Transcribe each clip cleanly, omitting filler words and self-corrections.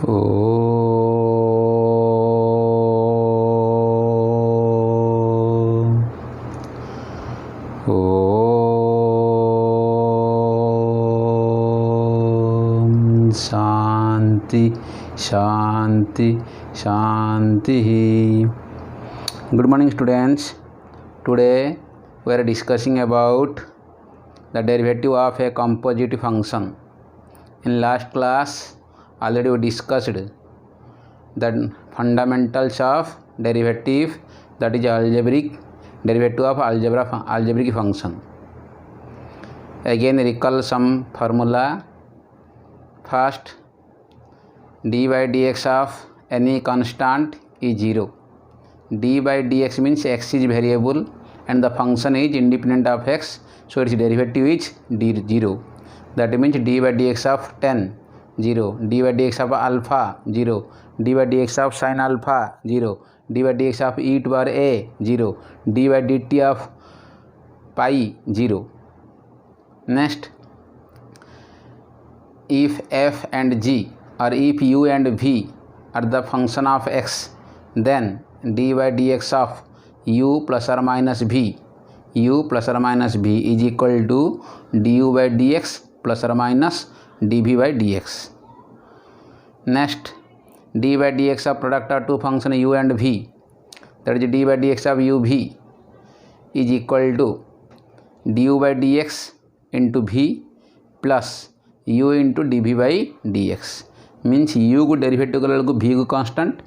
O Shanti Shanti Shanti. Good morning students. Today we are discussing about the derivative of a composite function. In last class already we discussed the fundamentals of derivative, that is algebraic derivative of algebraic function. Again recall some formula. First, d by dx of any constant is 0. d by dx means x is variable and the function is independent of x, so its derivative is 0. That means d by dx of 10 0, d by dx of alpha 0, d by dx of sin alpha 0, d by dx of e to power a 0, d by dt of pi 0. Next, if f and g or if u and v are the function of x, then d by dx of u plus or minus v is equal to du by dx plus or minus dv by dx. Next, d by dx of product of two functions u and v, that is d by dx of uv is equal to du by dx into v plus u into dv by dx. Means u को derivative कला बेलू v को constant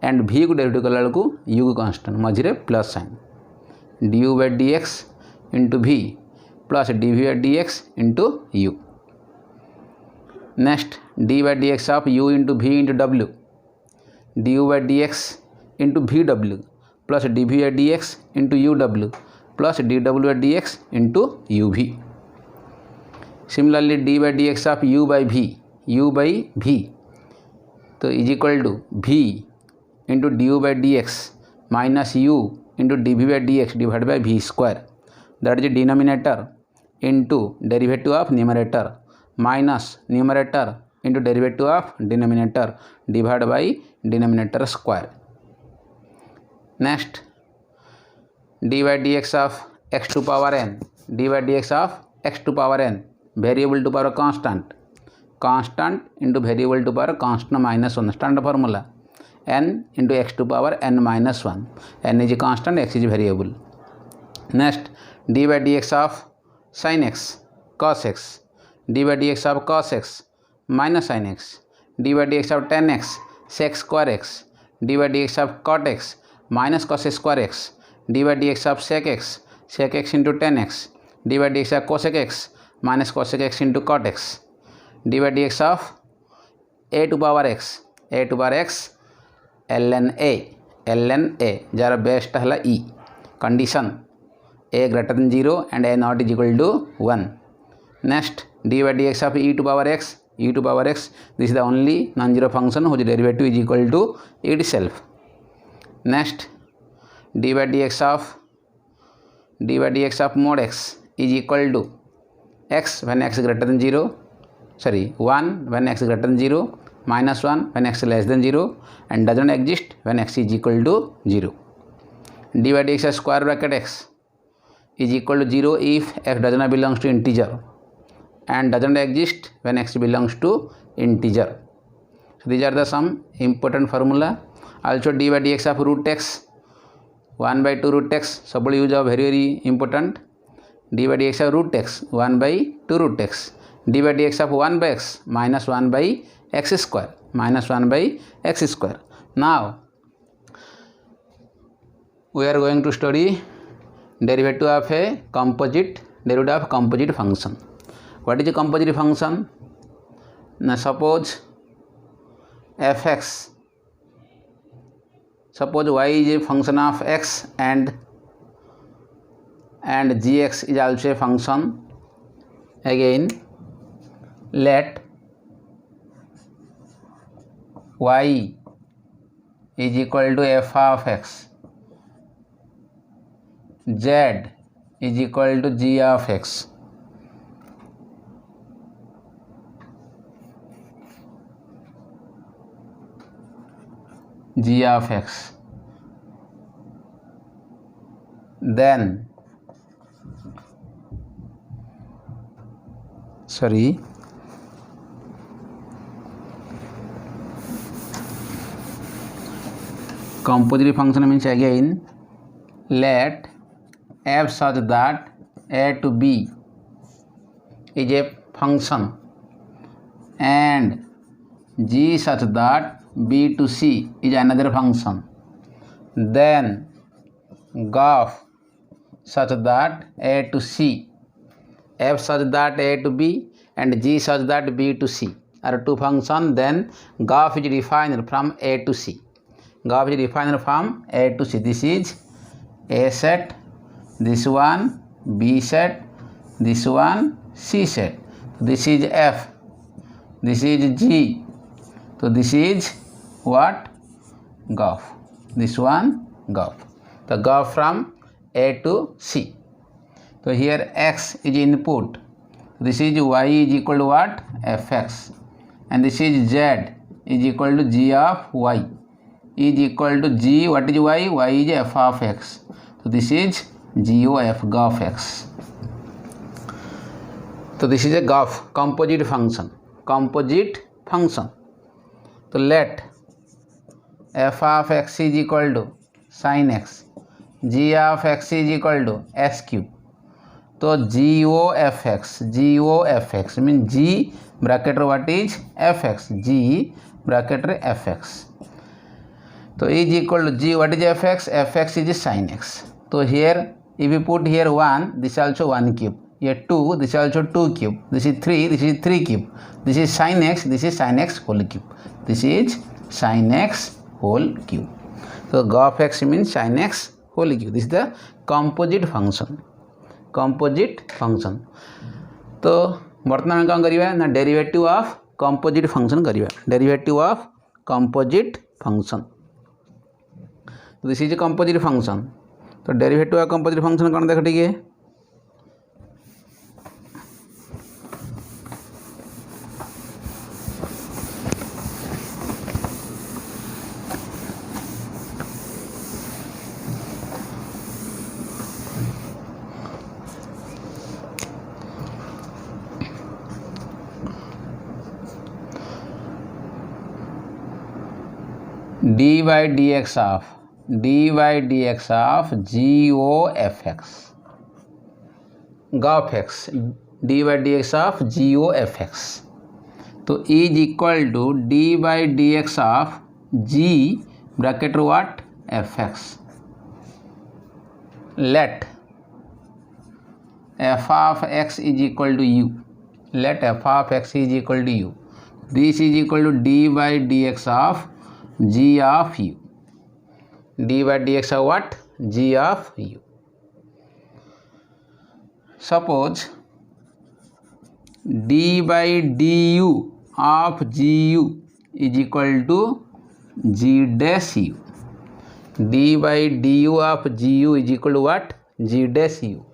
and v को derivative कला बेलू u को constant, मझे plus sign du by dx into v plus dv by dx into u. Next, d by dx of u into v into w, du by dx into v w plus dv by dx into u w plus dw by dx into u v. Similarly, d by dx of u by v, तो is equal to v into du by dx minus u into dv by dx divide by v square, that is denominator into derivative of numerator minus numerator into derivative of denominator divide by denominator square. Next, d by dx of x to power n, d by dx of x to power n, variable to power constant into variable to power constant minus 1, standard formula n into x to power n minus 1, n is a constant, x is variable. Next, d by dx of sin x cos x, d by dx of cos x minus sin x, d by dx of tan x sec square x, d by dx of cot x minus cos square x, d by dx of sec x into tan x, d by dx of cosec x minus cosec x into cot x, d by dx of a to power x ln a jar best है e condition a greater than 0 and a not is equal to 1. Next, d by dx of e to power x, this is the only non-zero function whose derivative is equal to itself. Next, d by dx of mod x is equal to x when x greater than 0, 1 when x greater than 0, minus 1 when x less than 0 and doesn't exist when x is equal to 0. d by dx of square bracket x is equal to 0 if x does not belongs to integer and doesn't exist when x belongs to integer. So these are the some important formula. Also d by dx of root x 1 by 2 root x, सब use of very important. d by dx of root x 1 by 2 root x, d by dx of 1 by x minus 1 by x square Now we are going to study derivative of a composite function. What is a composite function? Now suppose fx, suppose y is a function of x and gx is also a function. Again, let y is equal to f of x, z is equal to g of x. g of x. Then composite function means again let f such that a to b is a function and g such that b to c is another function. Then graph such that a to c, f such that a to b and g such that b to c are two functions. Then graph is defined from a to c. Graph is defined from a to c. This is a set, this one b set, this one c set. This is f, this is g. So this is what? Graph. This one graph. The graph from a to c. So here x is input. This is y is equal to what? Fx. And this is z is equal to g of y is equal to g. What is y? Y is f of x. So this is GOF, graph x. So this is a graph, composite function. Composite function. So let f of x is equal to sin x, g of x is equal to s cube. So GOFX means g bracket what is fx, g bracket fx. So is equal to g, what is fx? Fx is sin x. So here if you put here 1, this is also 1 cube. Here 2, this is also 2 cube. This is 3, this is 3 cube. This is sin x, this is sin x whole cube. This is sin x whole cube. So graph x means sin x whole cube. This is the composite function. Composite function. तो वर्तमान कौन करिए ना derivative of composite function करिए. Derivative of composite function. This is composite function. तो derivative of composite function कौन देख टिके dy dx of GOFX, graph x, dy dx of GOFX. तो is equal to dy dx of g bracket what? fx. Let f of x is equal to u. Let f of x is equal to u. This is equal to dy dx of g of u. dy dx of what? G of u. Suppose d by du of gu is equal to g dash u. d by du of gu is equal to what? G dash u.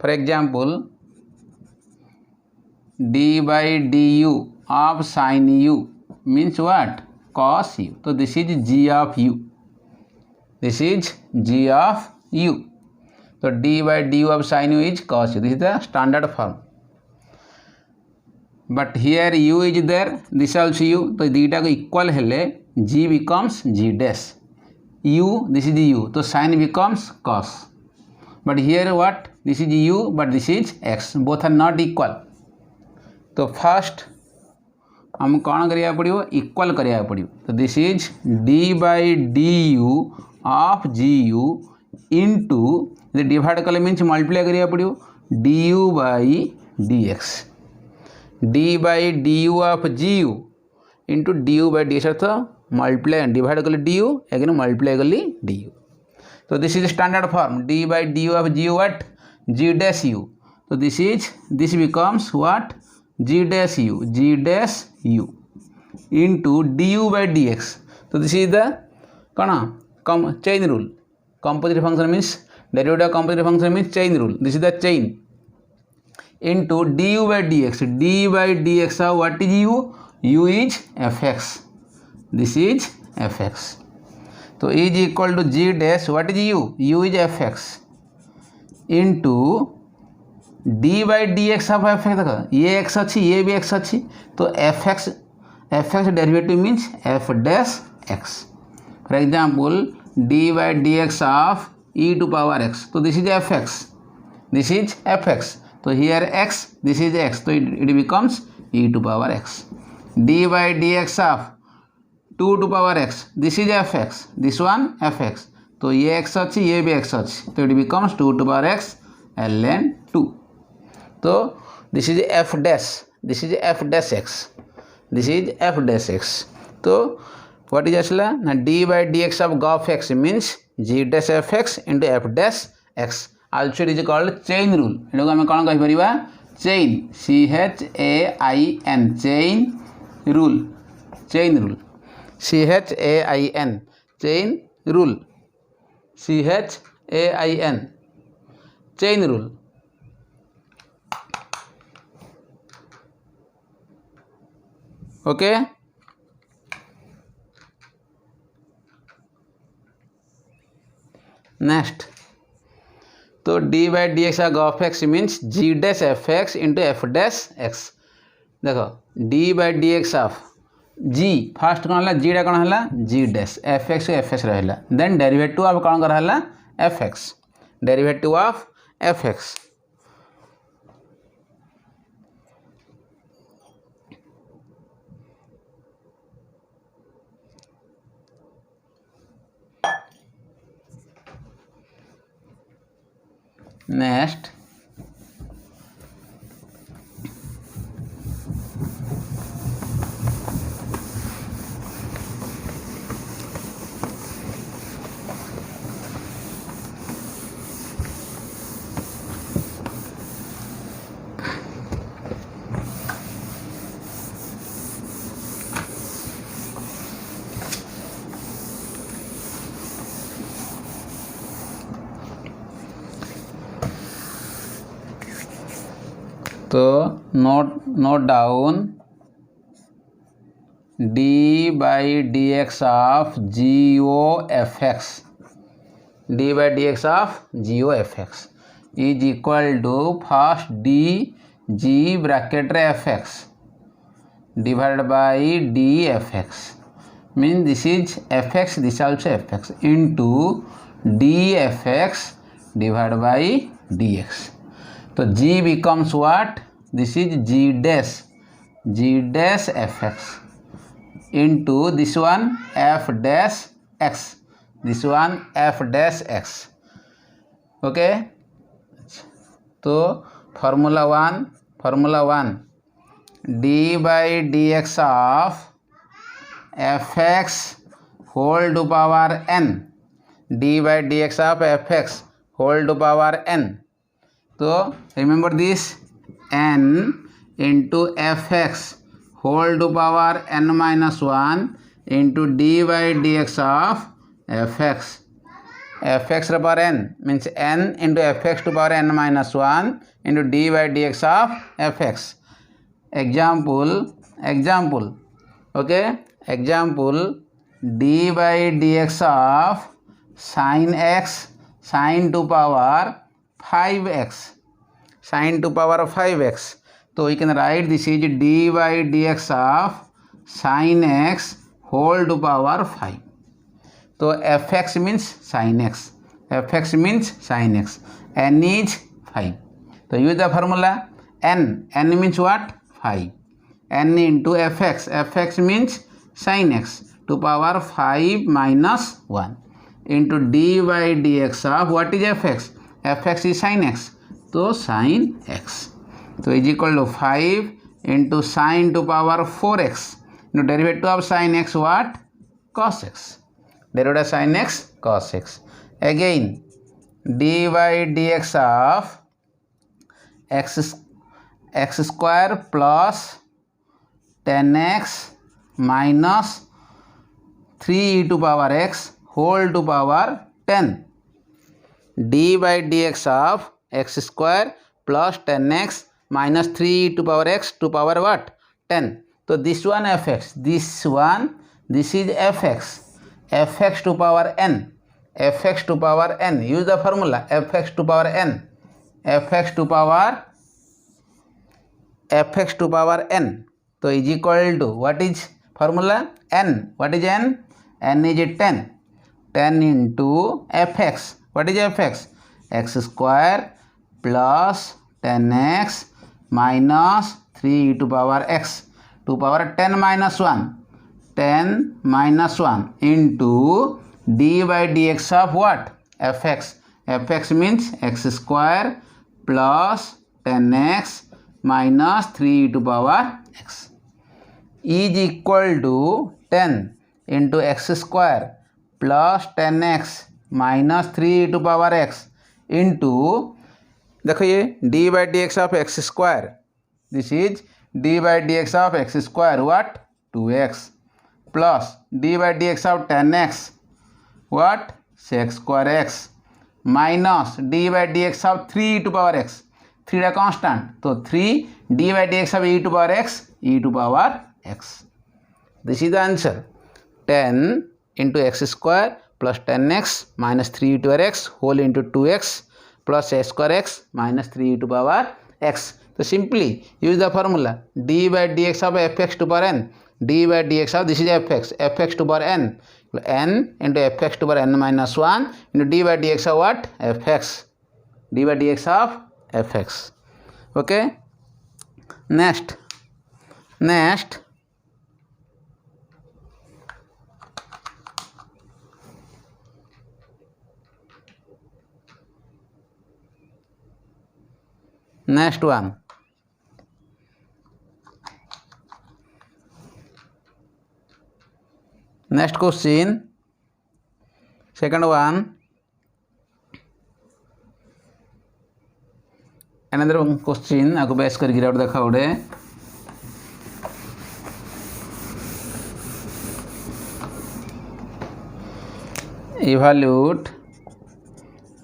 For example, d by du of sin u means what? Cos u. So this is g of u. This is g of u. So d by du of sin u is cos u. This is the standard form. But here u is there. This also u. So theta को equal हेले g becomes g dash. U, this is u. So sin becomes cos. But here what? This is u, but this is x. Both are not equal. तो first हम कौन करिया पड़ियो? Equal करिया पड़ियो. तो this is d by d u of g u into divide कले means multiply करिया पड़ियो d u by D x. D by d u of g u into d u by D x अर्थ multiply divide कले d u again multiply कली d u. तो this is standard form d by d u of g you what? G dash U. तो this becomes what? g dash u into du by dx. So this is the chain rule. Composite function means derivative of composite function means chain rule. This is the chain into du by dx. d by dx of what is u? U is fx. This is fx. तो is equal to g dash what is u is fx into D by D x of F X. देख ये x अच्छी ये भी x अच्छी तो F x derivative means F dash X. For example D by D x of E to power X. तो this is F X, this is F x. तो here X, this is X, तो it becomes E to power x. D by D x of 2 to power X, this is F X, this one F x. तो ये X अच्छी ये भी X अच्छी तो it becomes 2 to power X ln 2. तो this is F dash, this is F dash X, this is F dash X. तो what is आसला ना D by D x of G O F X means G dash F x into F dash x. Also it is called chain rule. एटा आम कौन कहीपर chain CHAIN chain rule, chain rule CHAIN chain rule CHAIN chain rule. Okay next. तो D by D x of X means G dash F x into F dash X. देखो D by D x of G first कौन है जीटा कौन है G dash F X रहा. Then derivative of कौन कराला F x, derivative of F x. Next तो note down D by D x of G O F X, D by D x of G O F x is equal to first D G bracket रे F X divided by D F X mean this is F X, this also F x into D F X divided by D X. तो g becomes what? This is g dash fx into this one f dash x, this one f dash x. Okay. तो formula one d by dx of fx whole to power n, d by dx of fx whole to power n. तो remember this n into f x whole to power n minus 1 into D by D x of F x power n means n into f x to power n minus 1 into D by D x of F x. Example okay example D by D x of sine x sine to power 5x, sin to power of 5x. So we can write this is d by dx of sin x whole to power 5. So fx means sin x, fx means sin x, n is 5. So use the formula n means what? 5. n into fx, fx means sin x to power 5 minus 1 into d by dx of what is fx? fx is sin x, तो sin x. तो is equal to 5 into sine to power 4x into derivative of sin x what? cos x, derivative of sin x cos x. Again d by dx of x square plus 10x minus 3e to power x whole to power 10. d by dx of x square plus 10x minus 3 to power x to power what? 10. So this one fx, this is fx, fx to power n, fx to power n, use the formula fx to power n, fx to power n. So is equal to, what is formula? N. What is n? N is 10. 10 into fx. What is fx? X square plus 10x minus 3 to power x to power 10 minus 1. 10 minus 1 into d by dx of what? Fx. Fx means x square plus 10x minus 3 to power x is equal to 10 into x square plus 10x minus 3 to power x into, देखो ये d by dx of x square, this is d by dx of x square, what? 2x plus d by dx of 10x, what? sec square x minus d by dx of 3 to power x, 3 is constant, so 3 d by dx of e to power x, e to power x. This is the answer. 10 into x square plus 10x minus 3 to power x whole into 2x plus a square x minus 3 to power x. So simply use the formula d by dx of fx to power n, d by dx of, this is fx, fx to power n, n into fx to power n minus 1 into d by dx of what? Fx, d by dx of fx. Okay, next one. Next question, second one. Another question आपको base कर गिरा देखा उड़े. Evaluate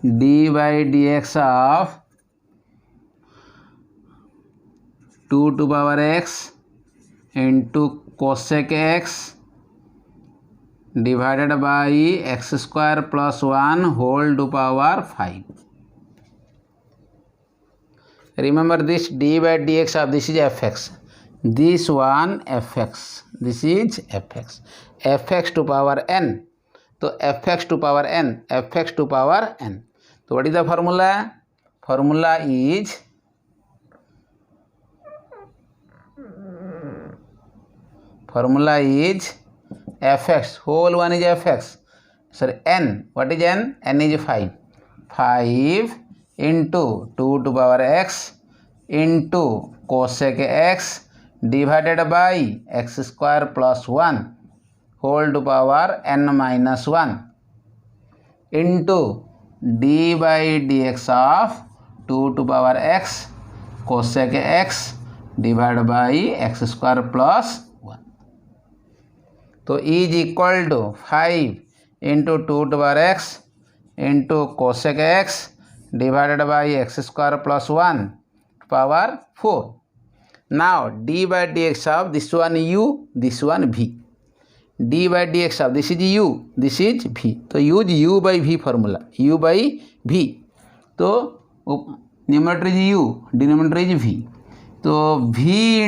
d by dx of 2 to power x into cosec x divided by x square plus 1 whole to power 5. Remember this d by dx of, this is fx, this one fx, this is fx, fx to power n. So fx to power n, fx to power n. So what is the formula? Formula is fx, whole one is fx, sorry n, what is n? N is 5, 5 into 2 to power x into cosec x divided by x square plus 1 whole to power n minus 1 into d by dx of 2 to power x cosec x divided by x square plus 1. So is equal to 5 into 2 to power x into cosec x divided by x square plus 1 power 4. Now d by dx of this one u, this one v. D by dx of, this is u, this is v. So use u by v formula, u by v. So numerator is u, denominator is v. So v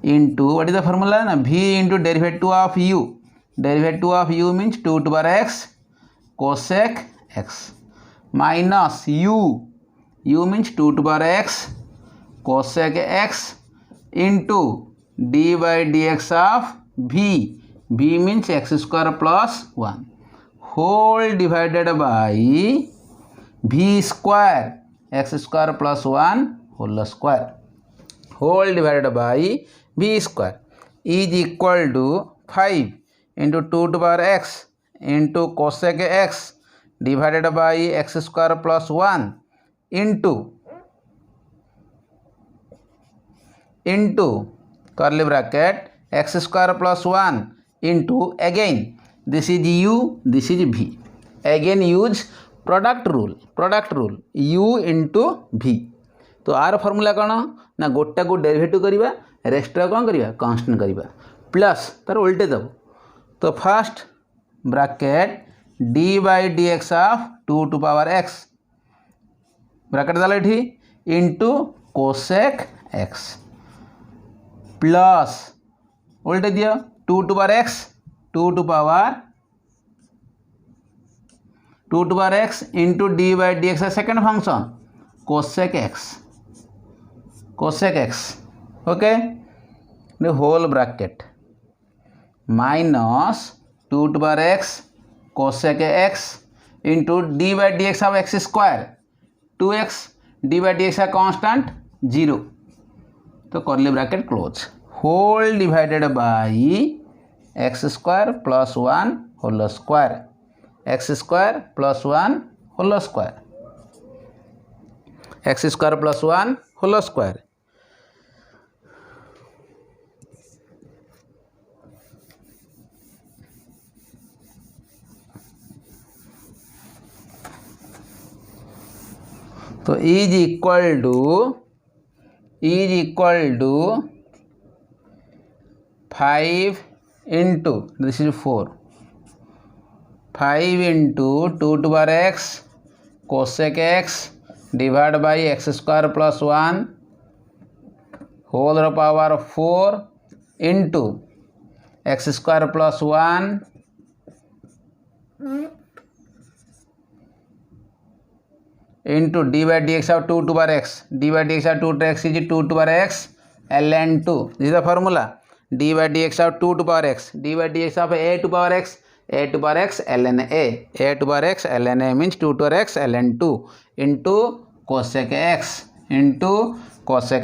into what is the formula? Na, v into derivative of u. Derivative of u means 2 to power x cosec x minus u means 2 to power x cosec x into d by dx of v means x square plus 1 whole divided by v square x square plus 1 whole square whole divided by v square is equal to 5 into 2 to power x into cosec x divided by x square plus 1 into curly bracket x square plus 1 into, again this is u, this is v, again use product rule u into v. तो are formula कौन ना गोटा को derivative करवा rest कौन करवा constant करवा plus तार उल्टे दब तो first bracket d by D x of 2 to power x bracket देला एठी इनटू कोसेक x प्लस उल्टे दियो 2 to power x 2 to power x into D by D x second function cosec x okay whole bracket minus 2 to power x cosec x into D by D x of x square 2x d by D x का constant 0 तो curly bracket close whole divided by x square plus 1 whole square x square plus 1 whole square x square plus 1 whole square तो is equal to 5 into this is 4 5 into 2 to power x cosec x divide by x square plus 1 whole power 4 into x square plus 1 into D by D x of 2 to power x d by D x of 2 to x is 2 to power x ln 2 this is the formula d by D x of 2 to power x d by D x of a to power x ln a to power x ln a means 2 to power x ln 2 into cosec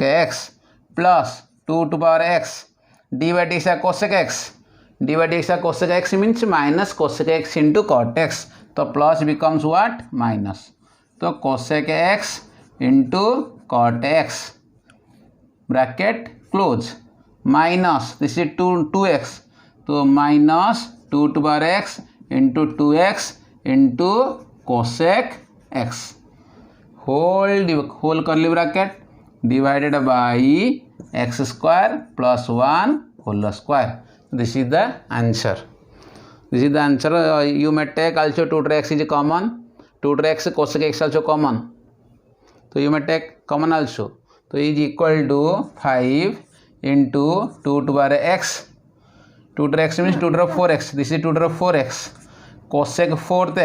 x plus 2 to power x d by D x of cosec x d by D x of cosec x means minus cosec x into cot x तो plus becomes what minus तो cosec x into cot x bracket close minus this is 2x तो minus 2 to power x into 2x into cosec x whole curly bracket divided by x square plus 1 whole square this is the answer you may take also 2 to x is common 2 to x cosec x also common so you may take common also so is equal to 5 into 2 to power x 2 to x means 2 to 4x this is 2 to 4x cosec 4th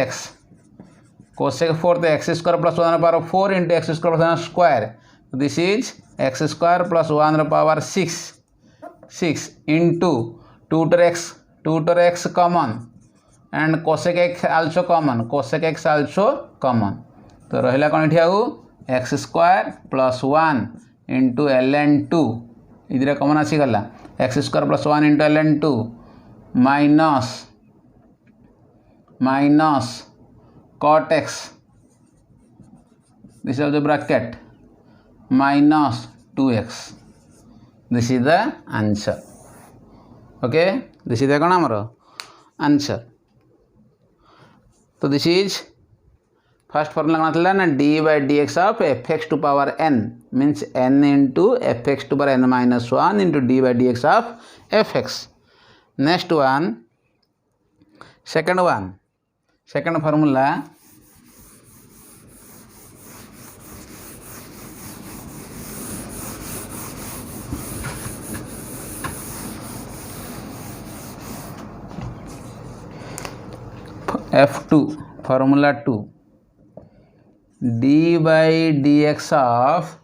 x square plus 1 power 4 into x square plus 1 square this is x square plus 1 power 6 into 2 to x common and cosec x also common तो रहा कौन ये आउ x square plus 1 into ln 2 इधर common आसीगला x square plus 1 into ln 2 minus cot x this is the bracket minus 2x this is the answer okay this is the कौन आमर answer तो दिस इज फर्स्ट फॉर्मूला कौन था ना D by D x of F x to power n means n into f x to power n minus 1 into D by D x of F x next one second formula F2 formula 2 d by dx of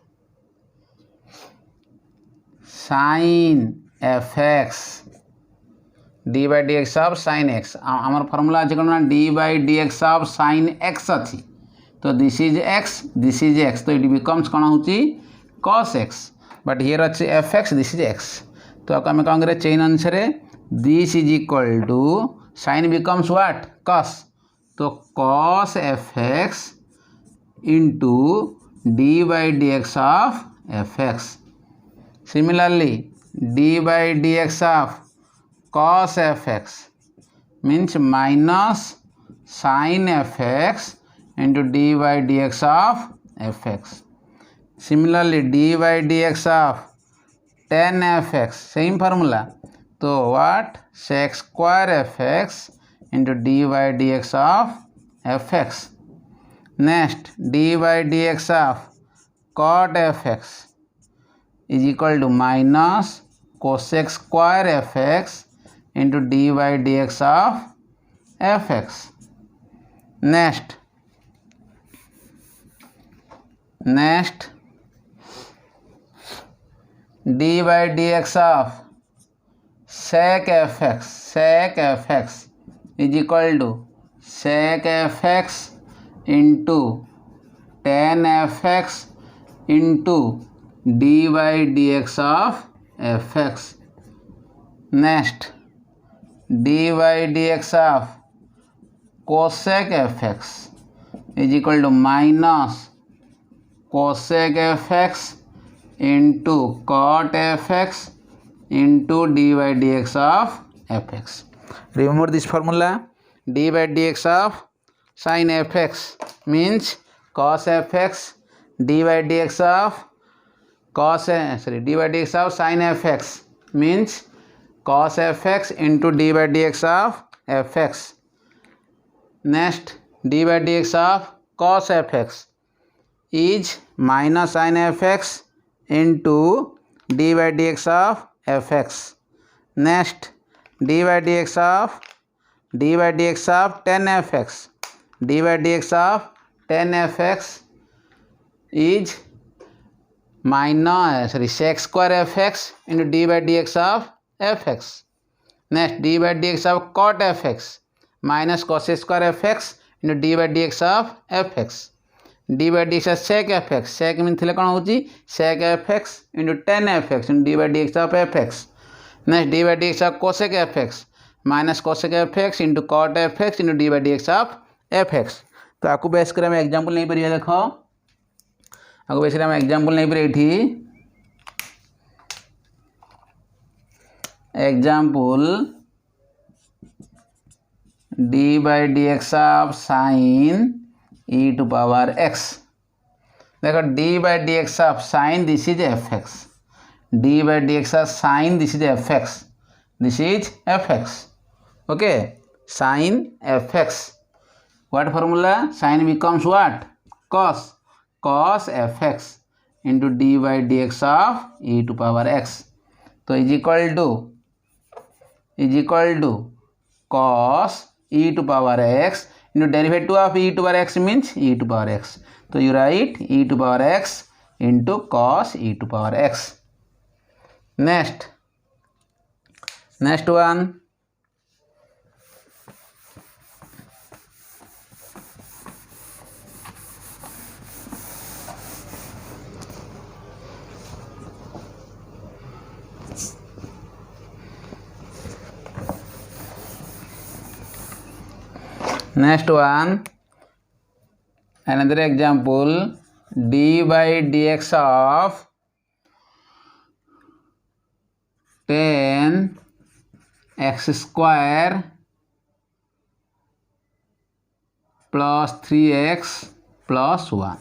sin fx d by dx of sin x आमर formula अच्छे कौन d by dx of sin x अच्छी तो this is x तो it becomes कौन होची cos x but here अच्छे fx this is x तो आपको हमें कौन करे चेन आंसर है this is equal to sin becomes what cos तो cos fx into d by dx of fx similarly d by dx of cos fx means minus sin fx into d by dx of fx similarly d by dx of tan fx same formula तो what sec square fx into dy dx of fx. Next dy dx of cot fx is equal to minus cosec square fx into dy dx of fx. Next dy dx of sec fx is equal to sec fx into tan fx into dy dx of fx. Next dy dx of cosec fx is equal to minus cosec fx into cot fx into dy dx of fx. Remember this formula. dy dx of sin fx means cos fx. dy dx of dy dx of sin fx means cos fx into dy dx of fx. Next dy dx of cos fx is minus sin fx into dy dx of fx. Next dy dx of tan fx. dy dx of tan fx is minus sec square fx into dy dx of fx. Next dy dx of cot fx minus cos square fx into dy dx of fx. dy dx of sec fx. sec mean थिले कौन होची sec fx into tan fx into dy dx of fx. Next dy dx of cosec fx minus cosec fx into cot fx into dy dx of fx. तो आपको base कर example नहीं परिया देखो आपको बेस कर एग्जांपल नहीं परिया एठी example dy dx of sin e to power x. देखो dy dx of sin this is fx. dy dx of sin this is fx. This is fx. Okay, sin fx. What formula? Sin becomes what? Cos fx into dy dx of e to power x. So is equal to cos e to power x into derivative of e to power x means e to power x. So you write e to power x into cos e to power x. Next one. Next one, another example, dy dx of tan x square plus 3x plus 1.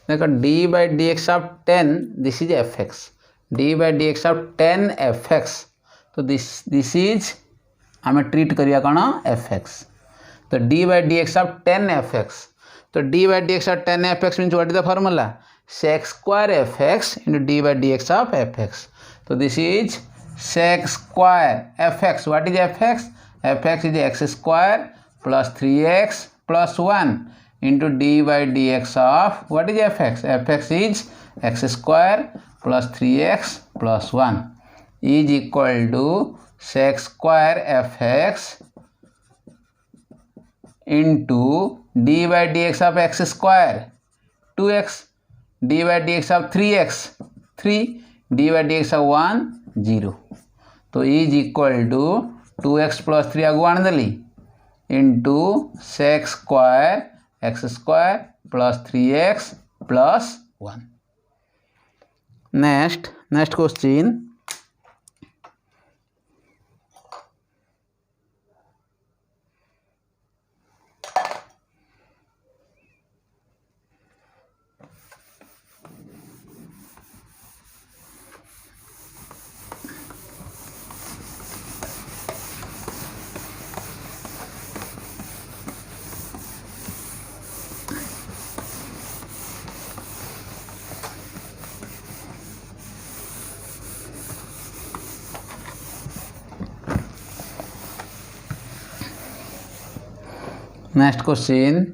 देखो dy dx of tan this is fx. dy dx of tan fx. तो this is हमें treat करिया कौन fx. तो dy dx of tan fx. तो dy dx of tan fx means what is the formula? Sec square fx into dy dx of fx. So this is sec square fx. What is fx? Fx is x square plus 3x plus 1 into dy dx of what is fx? Fx is x square plus 3x plus 1 is equal to sec square fx into dy dx of x square 2x, dy dx of 3x 3, dy dx of 1 0. तो is equal to 2x plus 3 आगु आन देली into sec square x square plus 3x plus 1. Next question. Next question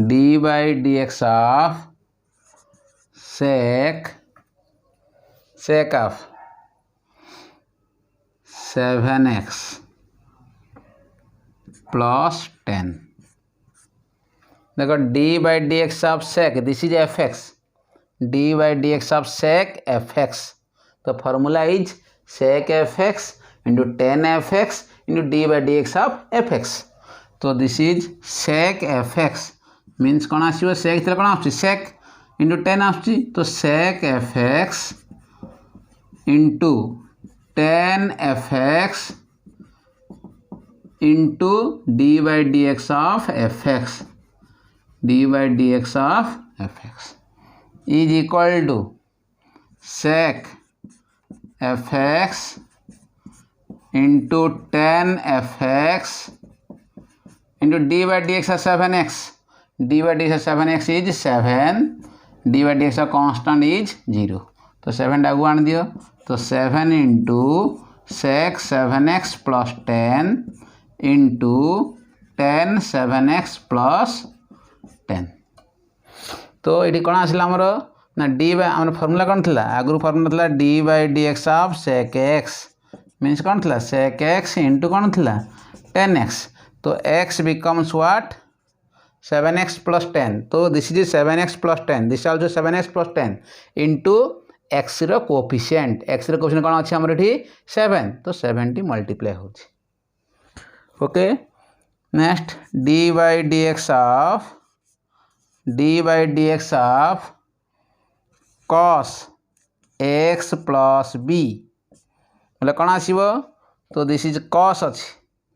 D by D x of sec of 7x plus 10. देखो d by dx of sec, this is fx, d by dx of sec fx. तो formula is sec fx into 10 fx into d by dx of fx. तो this is sec fx means कौन आसो sec कौन आस sec into 10 आसुची तो sec fx into 10 fx into d by dx of fx, d by dx of fx is equal to sec fx into 10 fx into d by dx of 7x, d by dx of 7x is 7, d by dx का constant is 0 तो 7 आगु आन दियो तो 7 into sec 7x plus 10 into 10 7x plus 10 तो ये कौन आसला आमर ना डी बाय आम फर्मूला कौन थी आगु फर्मूला था D by D x of sec x means कौन थी sec x इंटू कौन थी 10x तो x becomes what 7x plus 10 तो this is 7x plus 10 this also 7x plus 10 into x रो कोफिशिएंट, x रो कोफिशिएंट कौन अच्छे हमर 7 तो 70 मल्टीप्लाई हो okay. Next d by D x of cos x plus b बोले कौन आसो तो दिस इज cos अच्छी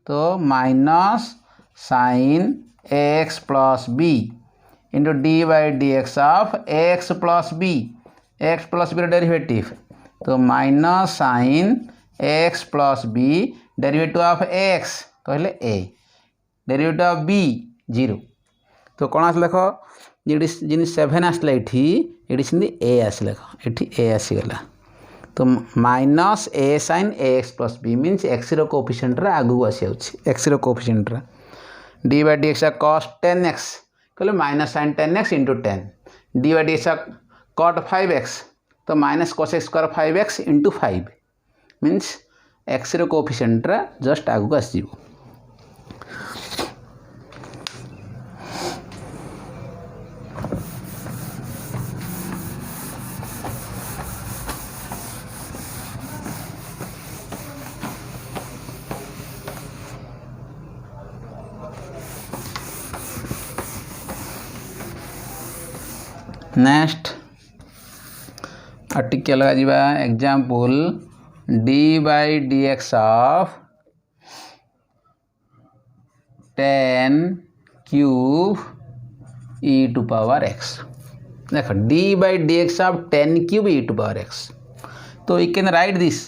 तो minus sin x plus b into d by dx of x plus b, x plus b derivative तो minus sin x plus b derivative of x कहले a derivative of b 0 तो कौन आस लेख जी 7 आसला ये a आस लेख ये a आसीगला तो minus a sin x plus b means x रो कोफिशिएंट आगू आसी x रो coefficient d by dx cos 10x कहले minus sin 10x into 10 d by dx cot 5x तो minus cos x square 5x into 5 means x रो coefficient just आगू आसी next article लगा जीवा example d by D x of 10 cube e to power x देखो d by D x of 10 cube e to power x तो you can write this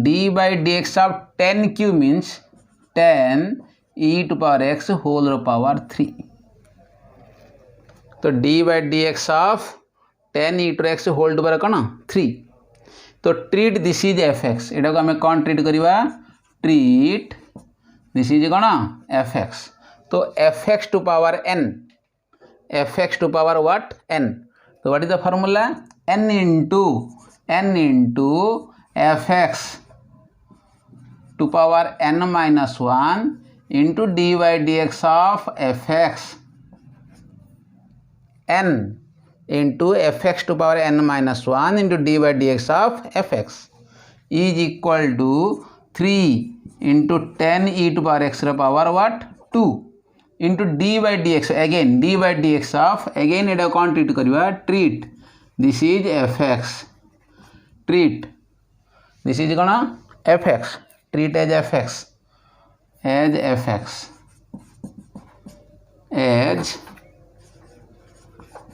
d by D x of 10 cube means 10 e to power x whole रो power 3 तो d by D x of 10 e to x whole to power कौन 3 तो treat this is fx एटा को हमें कौन treat करवा treat this is कौन fx तो fx to power n fx to power what n तो what is the formula n into fx to power n minus 1 into d by D x of fx n into fx to power n minus 1 into d by dx of fx is equal to 3 into 10 e to power x power what 2 into d by dx again d by dx of again it कौन treat करवा treat this is fx treat this is कौन fx treat as fx as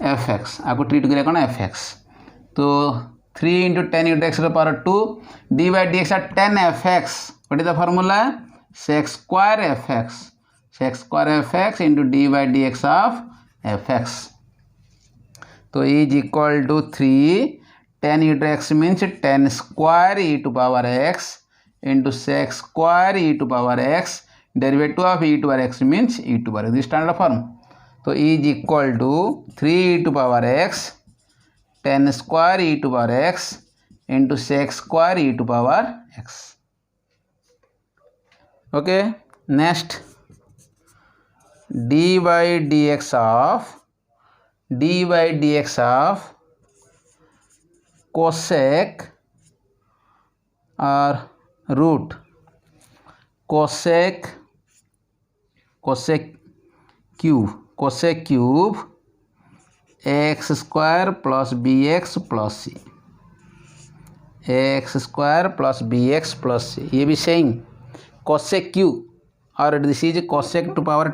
fx आपको treat करिए कौन fx तो 3 into 10 into x power 2 d by D x 10 fx what is the formula sec square fx into D by D x of fx तो is equal to 3 10 into x means 10 square e to power x into sec square e to power x. Derivative of e to power x means e to power x. This standard form. So is equal to 3 e to power x 10 square e to power x into sec square e to power x. Okay, next dy dx of cosec or root cosec cube x square plus bx plus c, x square plus bx plus c. ये भी same cosec q और this is cosec to power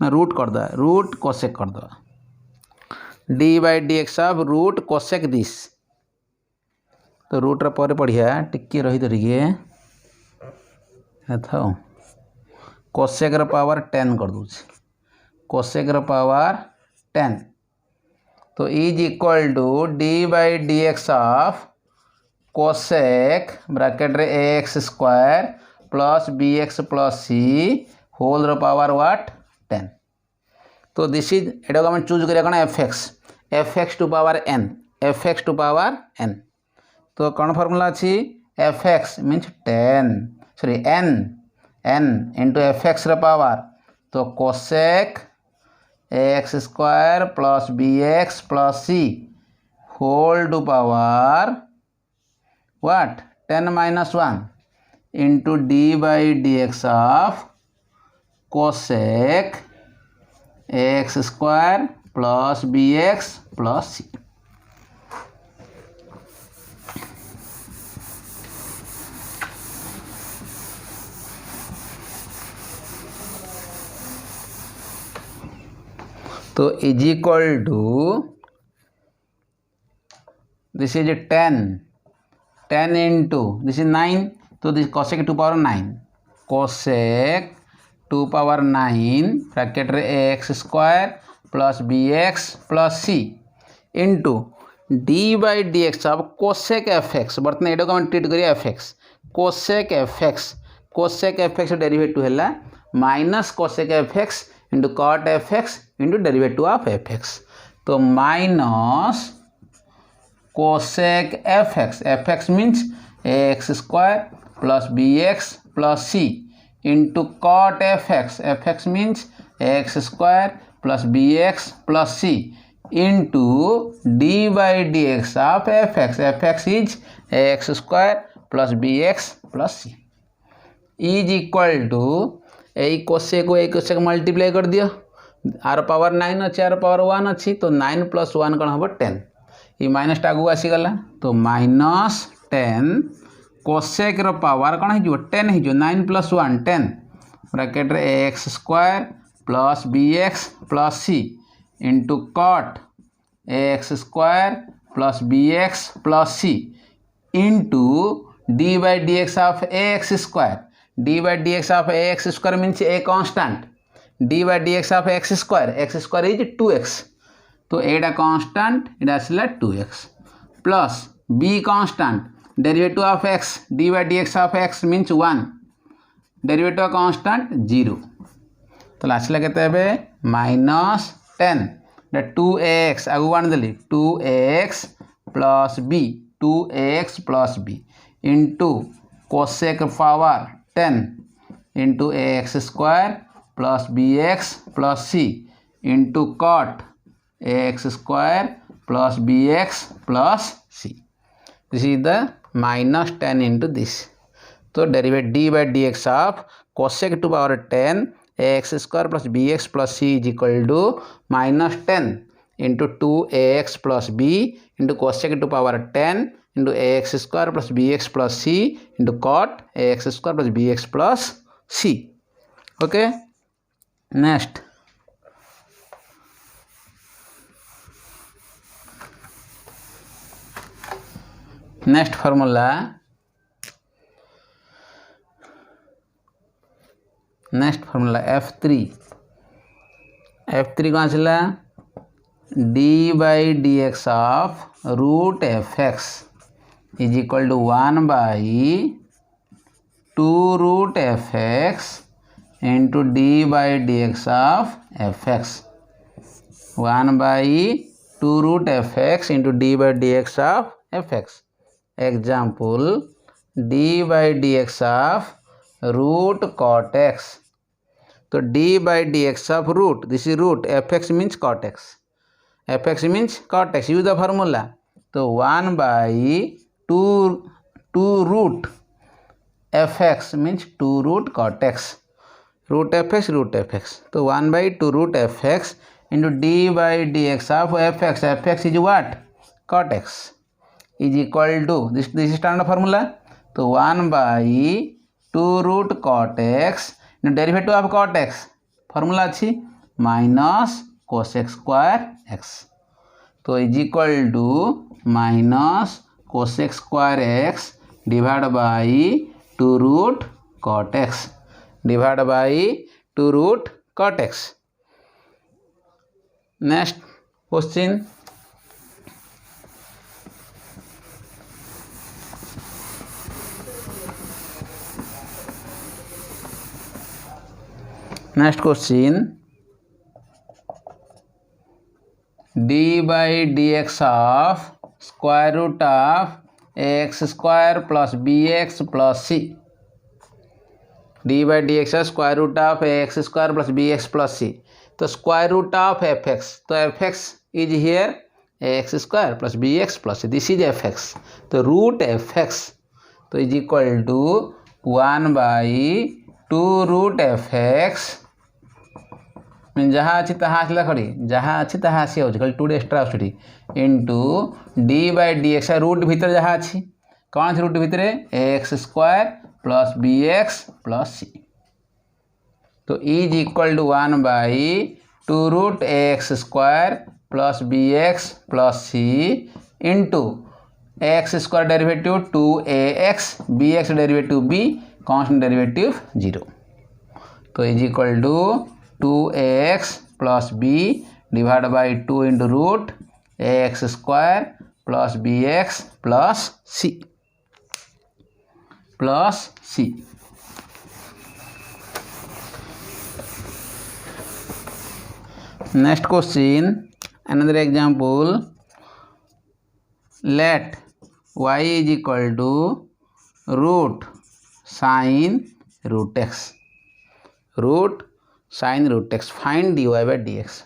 root कर दो, root cosec कर दो. D by D x of root cosec this. तो root पर पढ़िया टिके रही धरिके था cosec पावर 10 कर दूँ, cosec पावर 10. तो is equal to d by D x of cosec bracket रे x square plus b x plus c whole power what 10. तो दिस इज एटा को हम चूज करिया कौन f x to power n. तो कौन फॉर्मूला अच्छी f x means 10 sorry n into f x power. तो cosec x square plus b x plus c whole to power what 10 minus 1 into d by dx of cosec x square plus bx plus c. तो is equal to this is 10 into this is 9. तो this cosec 2 power 9 cosec 2 power 9 bracket रे x square plus b x plus c into D by D x of cosec f x. बर्तमान एटा को हम treat करिया f x cosec f x derivative है minus cosec f x into cot f x into derivative of F x. तो minus cosec f x means x square plus b x plus c into cot f x means x square plus b x plus c into D by D x of F x is x square plus b x plus c is equal to यही cosec multiply कर दियो. Are power 9 अच्छी are power 1 अच्छी. तो 9 plus 1 कौन हम 10. ये minus टा आगू आसीगला. तो माइनस 10 cosec पावर कौन हो 10 हो 9 प्लस 1 10 ब्रैकेट रे x square plus b x plus c into cot x square plus b x plus c into D by D x of x square. D by D x of x square means a constant. D by D x of x square is 2x. तो एटा constant एटा आसला 2x plus b constant derivative of x d by D x of x means 1 derivative constant 0. तो आसला के minus 10 2x आगू वन देली 2x plus b into cosec power 10 into x square plus b x plus c into cot x square plus b x plus c. This is the minus 10 into this. तो derivate d by D x of cosec to power 10 x square plus b x plus c is equal to minus 10 into 2x plus b into cosec to power 10 into x square plus b x plus c into cot x square plus b x plus c. Okay next formula F3 कौन आसला d by D x of root f x is equal to 1 by 2 root fx into d by dx of fx. 1 by 2 root fx into d by dx of fx. Example, d by dx of root cot x. So d by dx of root, this is root, fx means cot x. fx means cot x, use the formula. So 1 by 2 root fx means 2 root cot x. Root fx, root fx. So 1 by 2 root fx into d by dx of fx. fx is what? Cot x is equal to, this is standard formula. So 1 by 2 root cot x, derivative of cot x formula अच्छी minus cos x square x. तो is equal to minus cos x square x divided by 2 root cot x divided by 2 root cot x. Next question. Next question, d by dx of square root of x square plus bx plus c. d by dx of square root of x square plus bx plus c. तो square root of fx, तो fx is here x square plus bx plus c. This is fx. तो root fx तो is equal to 1 by 2 root fx. जहाँ अच्छी तहाँ आसला खड़ी, जहाँ अच्छी तहाँ आसी हो खाली 2 एक्स्ट्रा आसुटी into d by d x root भीतर जहाँ अच्छी कौन अच्छी रूट भीतर x square plus b x plus c. तो is equal to 1 by 2 root x square plus b x plus c into x square derivative 2ax b x derivative b constant derivative 0. तो is equal to 2ax plus b divided by 2 into root ax square plus bx plus c plus c. Next question, another example. Let y is equal to root sin root x. Root sin root x. Find dy by dx.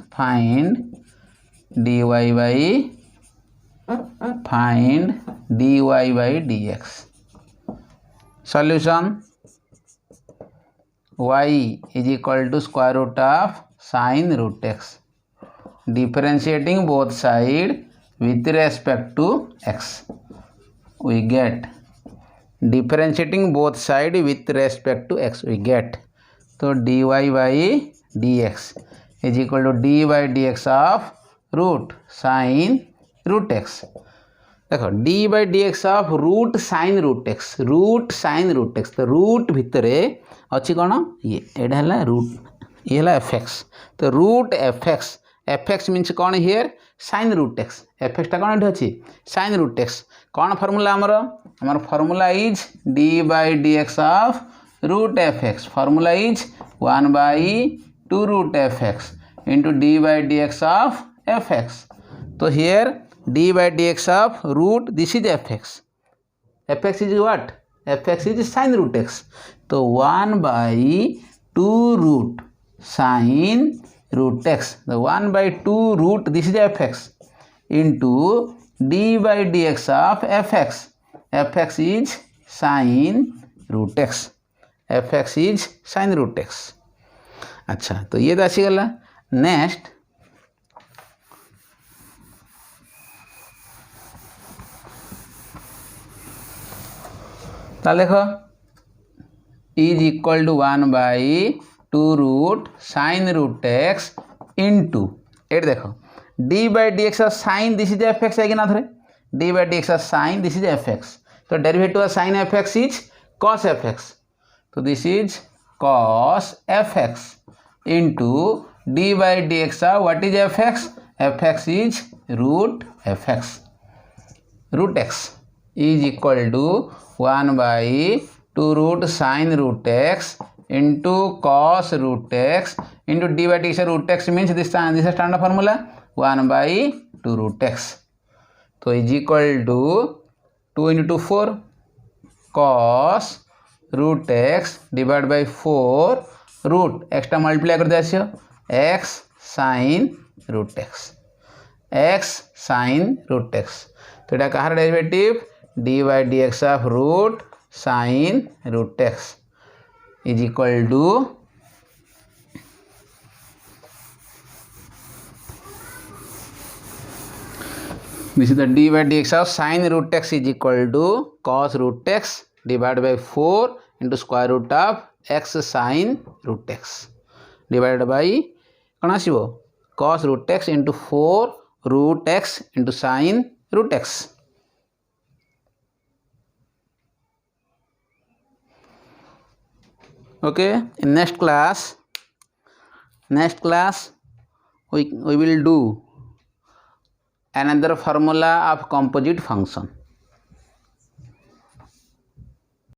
Find dy by dx. Solution, y is equal to square root of sin root x. Differentiating both sides with respect to x. We get differentiating both sides with respect to x. We get तो dy by dx is equal to dy by dx of root sin root x. देखो dy by dx of root sin root x. root sin root x तो root भितर अच्छी कौन ये एटा है root ये है fx. तो रूट fx fx मीन्स कौन here sin root x. fx टा कौन अच्छी sin root x. कौन फॉर्मूला आमर formula is dy by dx of root fx. Formula is 1 by 2 root fx into d by dx of fx. So here d by dx of root, this is fx. fx is what? fx is sin root x. So 1 by 2 root sin root x. The 1 by 2 root, this is fx into d by dx of fx. fx is sin root x. fx is sin root x. अच्छा तो ये तो आसी गला. Next ताले देखो is equal to 1 by 2 root sin root x into एट देखो d by dx of sin, this is fx है कि ना थोड़े d by dx of sin, this is fx. तो derivative of sin fx is cos fx. So this is cos fx into d by dx of what is fx? fx is root fx. Root x is equal to 1 by 2 root sin root x into cos root x into d by dx root x means this is standard formula 1 by 2 root x. So is equal to 2 into 2 4 cos root x divided by 4 root x multiply कर दिया x sin root x sin root x. तो ये कहाँ derivative dy dx of root sin root x is equal to this is the dy dx of sin root x is equal to cos root x divided by 4 into square root of x sin root x divided by कौन आसिबो cos root x into 4 root x into sin root x. Okay, in next class we will do another formula of composite function.